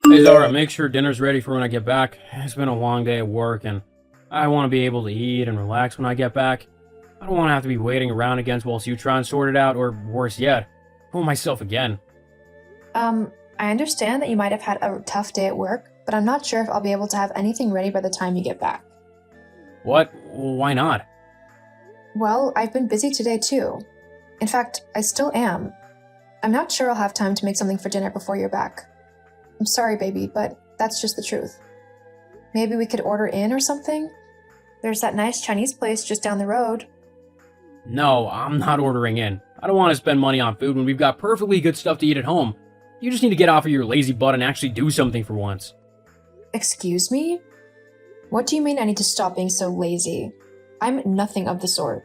Hey Zara, make sure dinner's ready for when I get back. It's been a long day at work and I want to be able to eat and relax when I get back. I don't want to have to be waiting around again whilst you try and sort it out, or worse yet, pull myself again. I understand that you might have had a tough day at work, but I'm not sure if I'll be able to have anything ready by the time you get back. What? Why not? Well, I've been busy today too. In fact, I still am. I'm not sure I'll have time to make something for dinner before you're back. I'm sorry, baby, but that's just the truth. Maybe we could order in or something? There's that nice Chinese place just down the road. No, I'm not ordering in. I don't want to spend money on food when we've got perfectly good stuff to eat at home. You just need to get off of your lazy butt and actually do something for once. Excuse me? What do you mean I need to stop being so lazy? I'm nothing of the sort.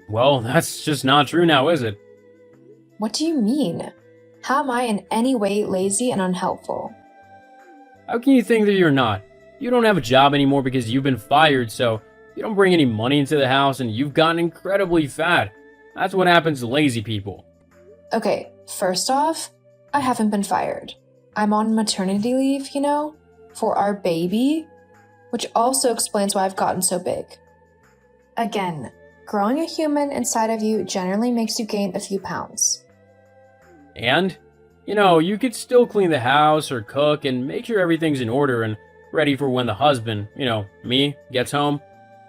Well, that's just not true now, is it? What do you mean? How am I in any way lazy and unhelpful? How can you think that you're not? You don't have a job anymore because you've been fired, so you don't bring any money into the house and you've gotten incredibly fat. That's what happens to lazy people. Okay, first off, I haven't been fired. I'm on maternity leave, for our baby, which also explains why I've gotten so big. Again, growing a human inside of you generally makes you gain a few pounds. And, you could still clean the house or cook and make sure everything's in order and ready for when the husband, me, gets home.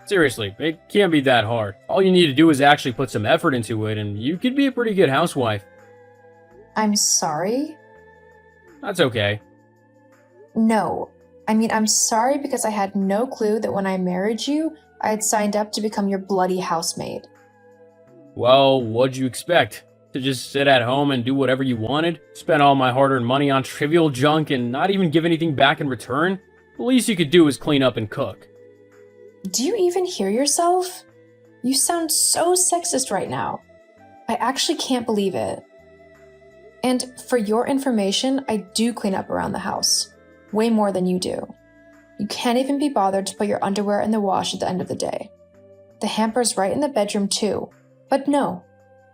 Seriously, it can't be that hard. All you need to do is actually put some effort into it and you could be a pretty good housewife. I'm sorry? That's okay. No. I'm sorry because I had no clue that when I married you, I had signed up to become your bloody housemaid. Well, what'd you expect? To just sit at home and do whatever you wanted? Spend all my hard-earned money on trivial junk and not even give anything back in return? The least you could do is clean up and cook. Do you even hear yourself? You sound so sexist right now. I actually can't believe it. And for your information, I do clean up around the house. Way more than you do. You can't even be bothered to put your underwear in the wash at the end of the day. The hamper's right in the bedroom too. But no.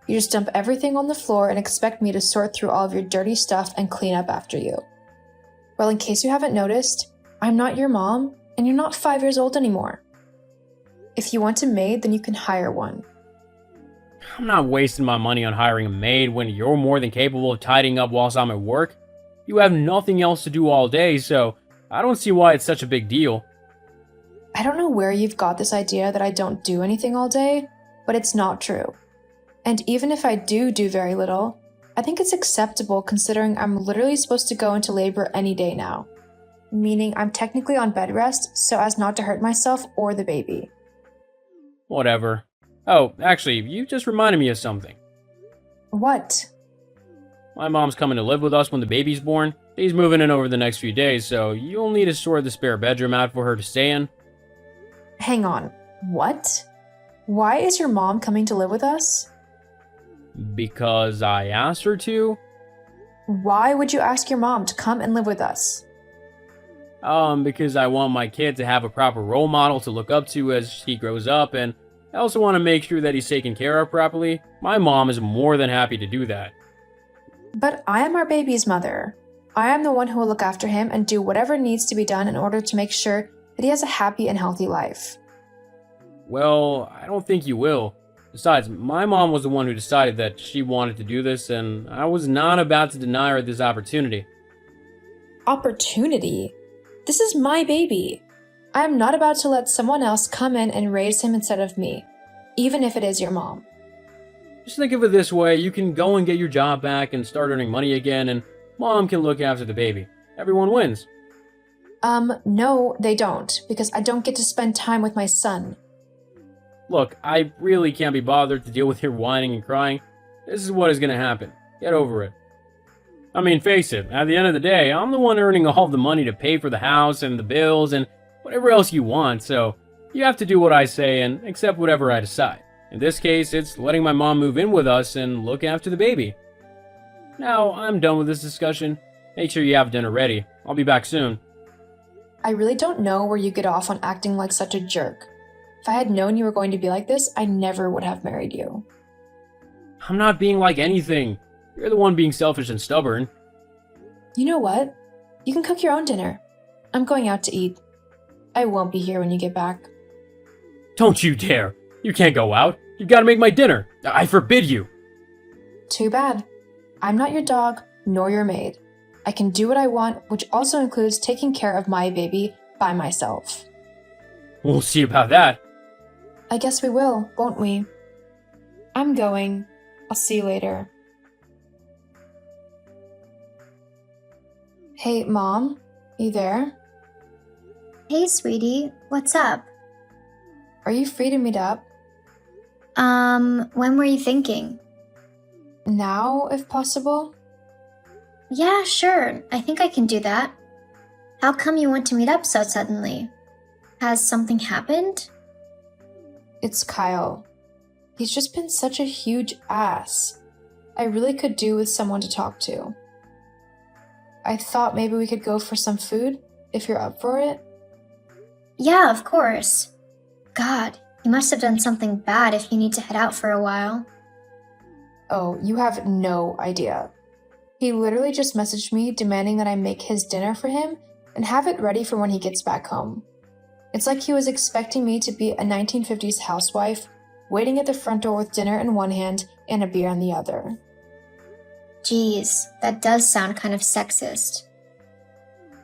You just dump everything on the floor and expect me to sort through all of your dirty stuff and clean up after you. Well, in case you haven't noticed, I'm not your mom, and you're not 5 years old anymore. If you want a maid, then you can hire one. I'm not wasting my money on hiring a maid when you're more than capable of tidying up whilst I'm at work. You have nothing else to do all day, so I don't see why it's such a big deal. I don't know where you've got this idea that I don't do anything all day, but it's not true. And even if I do very little, I think it's acceptable considering I'm literally supposed to go into labor any day now. Meaning I'm technically on bed rest so as not to hurt myself or the baby. Whatever. Oh, actually, you just reminded me of something. What? My mom's coming to live with us when the baby's born. She's moving in over the next few days, so you'll need to sort the spare bedroom out for her to stay in. Hang on. What? Why is your mom coming to live with us? Because I asked her to? Why would you ask your mom to come and live with us? Because I want my kid to have a proper role model to look up to as he grows up, and I also want to make sure that he's taken care of properly. My mom is more than happy to do that. But I am our baby's mother. I am the one who will look after him and do whatever needs to be done in order to make sure that he has a happy and healthy life. Well, I don't think you will. Besides, my mom was the one who decided that she wanted to do this, and I was not about to deny her this opportunity. Opportunity? This is my baby. I am not about to let someone else come in and raise him instead of me, even if it is your mom. Just think of it this way, you can go and get your job back and start earning money again, and mom can look after the baby. Everyone wins. No, they don't, because I don't get to spend time with my son. Look, I really can't be bothered to deal with your whining and crying. This is what is going to happen. Get over it. I mean, face it, at the end of the day, I'm the one earning all the money to pay for the house and the bills and whatever else you want, so you have to do what I say and accept whatever I decide. In this case, it's letting my mom move in with us and look after the baby. Now, I'm done with this discussion. Make sure you have dinner ready. I'll be back soon. I really don't know where you get off on acting like such a jerk. If I had known you were going to be like this, I never would have married you. I'm not being like anything. You're the one being selfish and stubborn. You know what? You can cook your own dinner. I'm going out to eat. I won't be here when you get back. Don't you dare! You can't go out. You've got to make my dinner. I forbid you. Too bad. I'm not your dog, nor your maid. I can do what I want, which also includes taking care of my baby by myself. We'll see about that. I guess we will, won't we? I'm going. I'll see you later. Hey, Mom? You there? Hey, sweetie, what's up? Are you free to meet up? When were you thinking? Now, if possible? Yeah, sure, I think I can do that. How come you want to meet up so suddenly? Has something happened? It's Kyle. He's just been such a huge ass. I really could do with someone to talk to. I thought maybe we could go for some food, if you're up for it. Yeah, of course. God, you must have done something bad if you need to head out for a while. Oh, you have no idea. He literally just messaged me demanding that I make his dinner for him and have it ready for when he gets back home. It's like he was expecting me to be a 1950s housewife, waiting at the front door with dinner in one hand and a beer in the other. Geez, that does sound kind of sexist.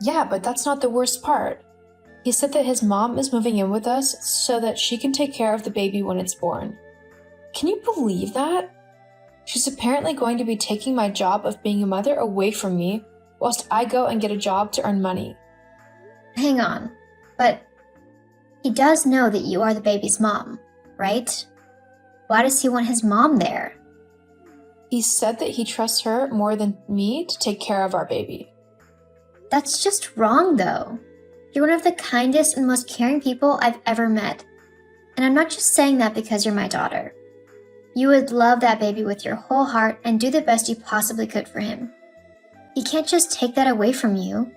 Yeah, but that's not the worst part. He said that his mom is moving in with us so that she can take care of the baby when it's born. Can you believe that? She's apparently going to be taking my job of being a mother away from me, whilst I go and get a job to earn money. Hang on, but he does know that you are the baby's mom, right? Why does he want his mom there? He said that he trusts her more than me to take care of our baby. That's just wrong, though. You're one of the kindest and most caring people I've ever met. And I'm not just saying that because you're my daughter. You would love that baby with your whole heart and do the best you possibly could for him. He can't just take that away from you.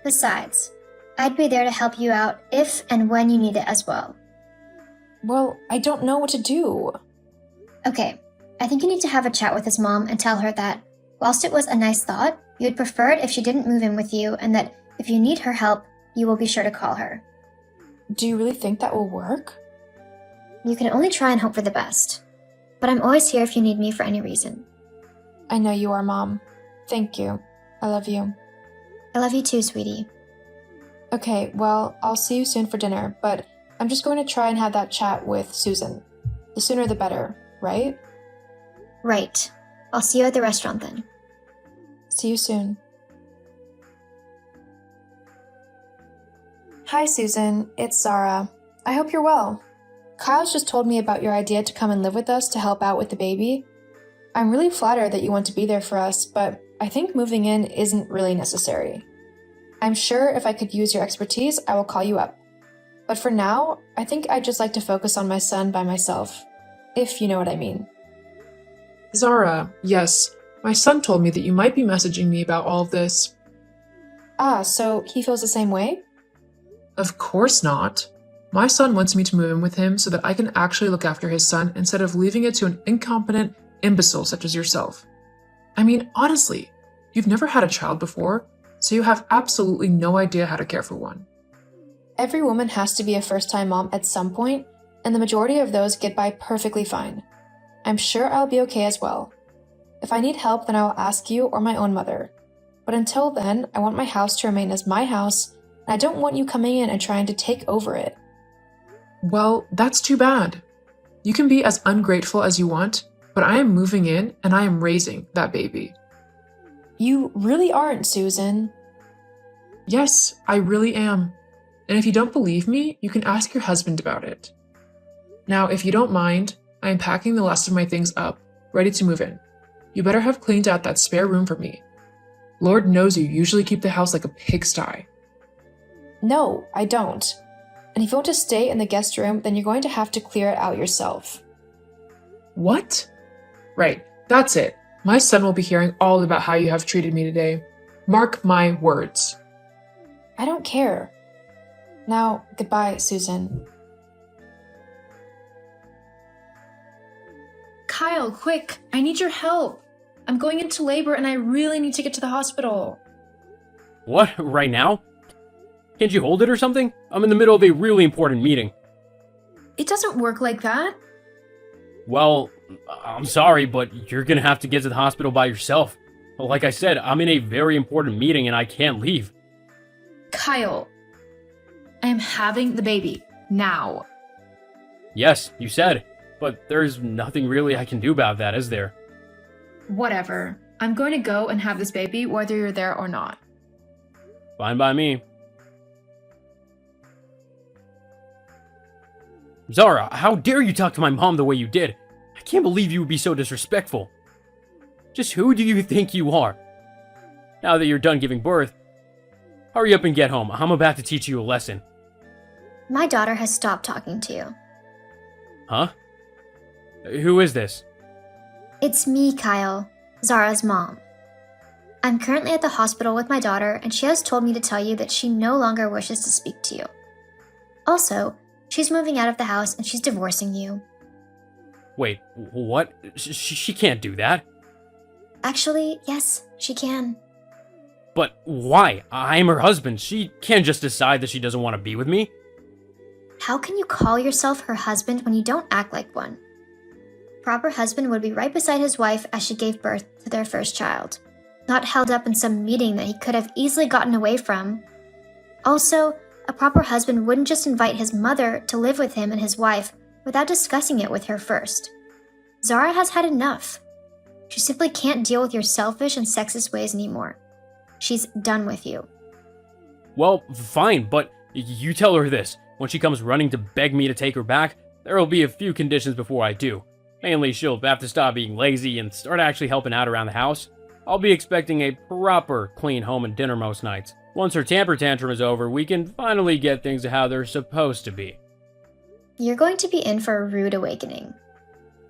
Besides, I'd be there to help you out if and when you need it as well. Well, I don't know what to do. Okay, I think you need to have a chat with his mom and tell her that, whilst it was a nice thought, you'd prefer it if she didn't move in with you and that if you need her help, you will be sure to call her. Do you really think that will work? You can only try and hope for the best. But I'm always here if you need me for any reason. I know you are, Mom. Thank you. I love you. I love you too, sweetie. Okay, well, I'll see you soon for dinner, but I'm just going to try and have that chat with Susan. The sooner the better, right? Right. I'll see you at the restaurant then. See you soon. Hi, Susan. It's Zara. I hope you're well. Kyle's just told me about your idea to come and live with us to help out with the baby. I'm really flattered that you want to be there for us, but I think moving in isn't really necessary. I'm sure if I could use your expertise, I will call you up. But for now, I think I'd just like to focus on my son by myself, if you know what I mean. Zara, yes. My son told me that you might be messaging me about all of this. Ah, so he feels the same way? Of course not. My son wants me to move in with him so that I can actually look after his son instead of leaving it to an incompetent imbecile such as yourself. I mean, honestly, you've never had a child before, so you have absolutely no idea how to care for one. Every woman has to be a first-time mom at some point, and the majority of those get by perfectly fine. I'm sure I'll be okay as well. If I need help, then I will ask you or my own mother. But until then, I want my house to remain as my house, and I don't want you coming in and trying to take over it. Well, that's too bad. You can be as ungrateful as you want, but I am moving in and I am raising that baby. You really aren't, Susan. Yes, I really am. And if you don't believe me, you can ask your husband about it. Now, if you don't mind, I am packing the last of my things up, ready to move in. You better have cleaned out that spare room for me. Lord knows you usually keep the house like a pigsty. No, I don't. And if you want to stay in the guest room, then you're going to have to clear it out yourself. What? Right, that's it. My son will be hearing all about how you have treated me today. Mark my words. I don't care. Now, goodbye, Susan. Kyle, quick! I need your help! I'm going into labor and I really need to get to the hospital. What? Right now? Can't you hold it or something? I'm in the middle of a really important meeting. It doesn't work like that. Well, I'm sorry, but you're gonna have to get to the hospital by yourself. Like I said, I'm in a very important meeting and I can't leave. Kyle, I am having the baby now. Yes, you said, but there's nothing really I can do about that, is there? Whatever. I'm going to go and have this baby whether you're there or not. Fine by me. Zara, how dare you talk to my mom the way you did? I can't believe you would be so disrespectful. Just who do you think you are? Now that you're done giving birth, hurry up and get home. I'm about to teach you a lesson. My daughter has stopped talking to you. Huh? Who is this? It's me, Kyle, Zara's mom. I'm currently at the hospital with my daughter, and she has told me to tell you that she no longer wishes to speak to you. Also, she's moving out of the house and she's divorcing you. Wait, what? She can't do that. Actually, yes, she can. But why? I'm her husband. She can't just decide that she doesn't want to be with me. How can you call yourself her husband when you don't act like one? Proper husband would be right beside his wife as she gave birth to their first child, not held up in some meeting that he could have easily gotten away from. Also, a proper husband wouldn't just invite his mother to live with him and his wife without discussing it with her first. Zara has had enough. She simply can't deal with your selfish and sexist ways anymore. She's done with you. Well, fine, but you tell her this. When she comes running to beg me to take her back, there will be a few conditions before I do. Mainly, she'll have to stop being lazy and start actually helping out around the house. I'll be expecting a proper clean home and dinner most nights. Once her temper tantrum is over, we can finally get things to how they're supposed to be. You're going to be in for a rude awakening.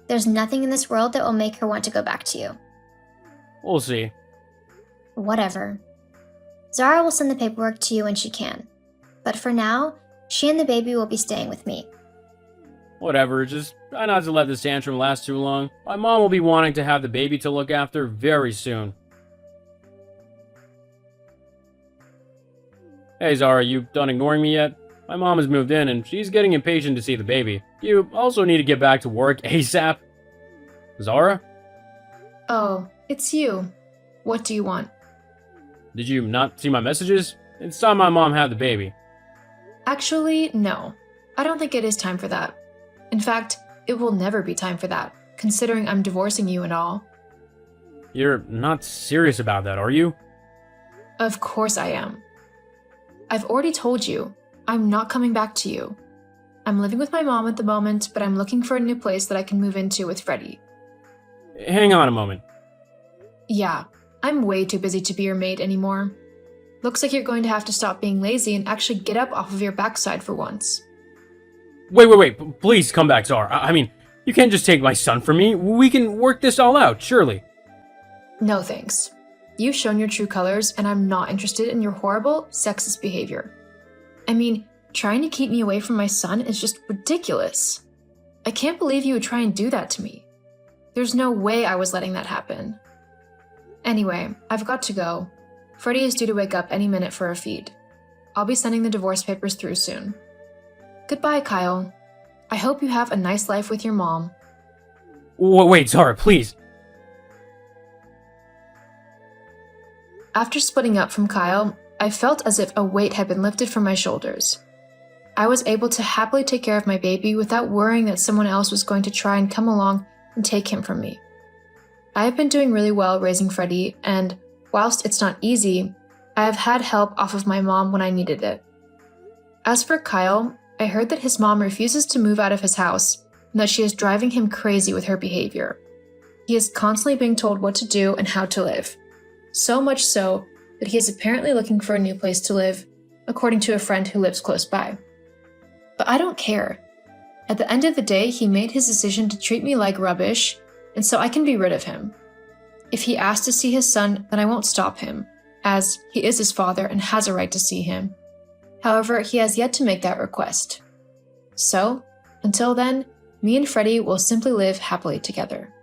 There's nothing in this world that will make her want to go back to you. We'll see. Whatever. Zara will send the paperwork to you when she can. But for now, she and the baby will be staying with me. Whatever, just try not to let this tantrum last too long. My mom will be wanting to have the baby to look after very soon. Hey Zara, you done ignoring me yet? My mom has moved in and she's getting impatient to see the baby. You also need to get back to work ASAP. Zara? Oh, it's you. What do you want? Did you not see my messages? It's time my mom had the baby. Actually, no. I don't think it is time for that. In fact, it will never be time for that, considering I'm divorcing you and all. You're not serious about that, are you? Of course I am. I've already told you, I'm not coming back to you. I'm living with my mom at the moment, but I'm looking for a new place that I can move into with Freddie. Hang on a moment. Yeah, I'm way too busy to be your maid anymore. Looks like you're going to have to stop being lazy and actually get up off of your backside for once. Wait, please come back, Zara. I mean, you can't just take my son from me. We can work this all out, surely. No thanks. You've shown your true colors, and I'm not interested in your horrible, sexist behavior. I mean, trying to keep me away from my son is just ridiculous. I can't believe you would try and do that to me. There's no way I was letting that happen. Anyway, I've got to go. Freddie is due to wake up any minute for a feed. I'll be sending the divorce papers through soon. Goodbye, Kyle. I hope you have a nice life with your mom. Wait, Zara, please. After splitting up from Kyle, I felt as if a weight had been lifted from my shoulders. I was able to happily take care of my baby without worrying that someone else was going to try and come along and take him from me. I have been doing really well raising Freddie, and whilst it's not easy, I have had help off of my mom when I needed it. As for Kyle, I heard that his mom refuses to move out of his house and that she is driving him crazy with her behavior. He is constantly being told what to do and how to live. So much so that he is apparently looking for a new place to live, according to a friend who lives close by. But I don't care. At the end of the day, he made his decision to treat me like rubbish, and so I can be rid of him. If he asks to see his son, then I won't stop him, as he is his father and has a right to see him. However, he has yet to make that request. So, until then, me and Freddie will simply live happily together.